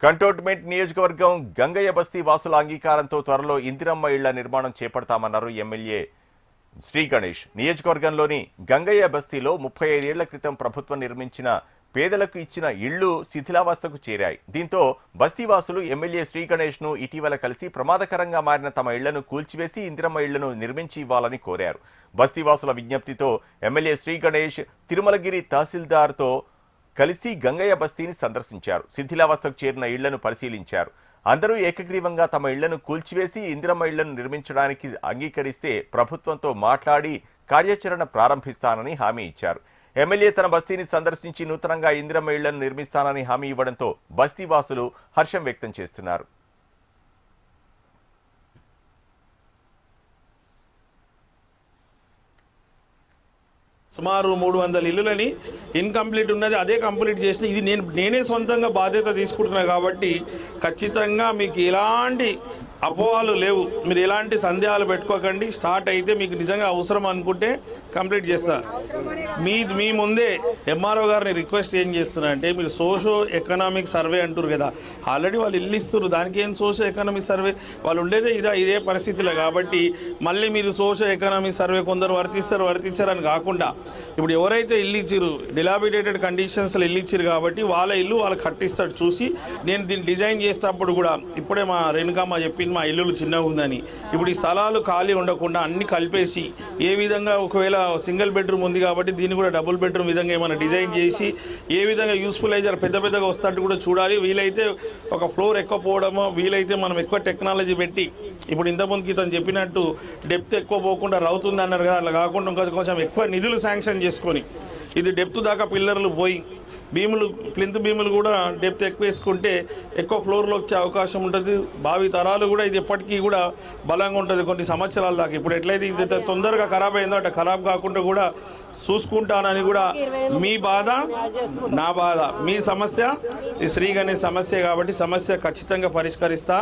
Cantonment నియోజకవర్గం గంగయ్య బస్తీ వాసుల అంగీకారంతో త్వరలో ఇందిరమ్మ ఇళ్ల నిర్మాణం చేపడతామన్నారు ఎమ్మెల్యే శ్రీ గణేష్. నియోజకవర్గంలోని గంగయ్య బస్తీలో 35 ఏళ్ల క్రితం ప్రభుత్వం నిర్మించిన పేదలకు ఇచ్చిన ఇళ్లు శిథిలావస్థకు చేరాయి. దీంతో బస్తీవాసులు ఎమ్మెల్యే శ్రీ గణేష్ ను ఇటీవల కలిసి ప్రమాదకరంగా మారిన తమ ఇళ్లను కూల్చివేసి ఇందిరమ్మ ఇళ్లను నిర్మించి ఇవ్వాలని కోరారు. బస్తీవాసుల విజ్ఞప్తితో ఎమ్మెల్యే శ్రీ గణేష్ తిరుమలగిరి తహసీల్దార్తో కలిసి గంగయ్య బస్తీని సందర్శించారు. శిథిలావస్థకు చేరిన ఇళ్లను పరిశీలించారు. అందరూ ఏకగ్రీవంగా తమ ఇళ్లను కూల్చివేసి ఇందిరమ్మ ఇళ్లను నిర్మించడానికి అంగీకరిస్తే ప్రభుత్వంతో మాట్లాడి కార్యాచరణ ప్రారంభిస్తానని హామీ ఇచ్చారు. ఎమ్మెల్యే తన బస్తీని సందర్శించి నూతనంగా ఇందిరమ్మ ఇళ్లను నిర్మిస్తానని హామీ ఇవ్వడంతో బస్తీవాసులు హర్షం వ్యక్తం చేస్తున్నారు. సుమారు 300 ఇల్లులని ఇన్కంప్లీట్ ఉన్నది, అదే కంప్లీట్ చేసిన ఇది నేనే సొంతంగా బాధ్యత తీసుకుంటున్నా కాబట్టి ఖచ్చితంగా మీకు ఎలాంటి అపోహలు లేవు. మీరు ఎలాంటి సందేహాలు పెట్టుకోకండి. స్టార్ట్ అయితే మీకు నిజంగా అవసరం అనుకుంటే కంప్లీట్ చేస్తా. మీ ముందే ఎంఆర్ఓ గారిని రిక్వెస్ట్ ఏం చేస్తున్నా అంటే, మీరు సోషో ఎకనామిక్ సర్వే అంటారు కదా, ఆల్రెడీ వాళ్ళు ఇల్లు ఇస్తారు, దానికి ఏం సోషో ఎకనామిక్ సర్వే, వాళ్ళు ఉండేదే ఇదే పరిస్థితిలో కాబట్టి మళ్ళీ మీరు సోషో ఎకనామిక్ సర్వే కొందరు వర్తించారని కాకుండా ఇప్పుడు ఎవరైతే ఇల్లు ఇచ్చారు డిలాబిటేటెడ్ కండిషన్స్లో ఇల్లు ఇచ్చారు కాబట్టి వాళ్ళ ఇల్లు వాళ్ళకి కట్టిస్తాడు చూసి. నేను దీన్ని డిజైన్ చేసేటప్పుడు కూడా ఇప్పుడే మా రేణుకమ్మ చెప్పింది, మా ఇల్లు చిన్నగా ఉందని. ఇప్పుడు ఈ స్థలాలు ఖాళీ ఉండకుండా అన్ని కలిపేసి ఏ విధంగా, ఒకవేళ సింగిల్ బెడ్రూమ్ ఉంది కాబట్టి దీన్ని కూడా డబుల్ బెడ్రూమ్ విధంగా ఏమైనా డిజైన్ చేసి ఏ విధంగా యూస్ఫుల్ అయితే పెద్దగా వస్తట్టు కూడా చూడాలి. వీలైతే ఒక ఫ్లోర్ ఎక్కువ పోవడమో, వీలైతే మనం ఎక్కువ టెక్నాలజీ పెట్టి, ఇప్పుడు ఇంతకుముందుకి ఇతను చెప్పినట్టు డెప్త్ ఎక్కువ పోకుండా రవుతుంది అన్నారు కదా, అట్లా కాకుండా ఇంకా కొంచెం ఎక్కువ నిధులు శాంక్షన్ చేసుకొని ఇది డెప్త్ దాకా పిల్లర్లు పోయి ప్లింత్ భీములు కూడా డెప్త్ ఎక్కువ వేసుకుంటే ఎక్కువ ఫ్లోర్లో వచ్చే అవకాశం ఉంటుంది. భావి తరాలు కూడా ఇది ఎప్పటికీ కూడా బలంగా ఉంటుంది కొన్ని సంవత్సరాల దాకా. ఇప్పుడు ఎట్లయితే ఇది తొందరగా ఖరాబ్ అయిందో అట్లా ఖరాబ్ కాకుండా కూడా చూసుకుంటానని కూడా మీ బాధ నా బాధ, మీ సమస్య ఈ శ్రీ గణేష్ సమస్య కాబట్టి సమస్య ఖచ్చితంగా పరిష్కరిస్తా.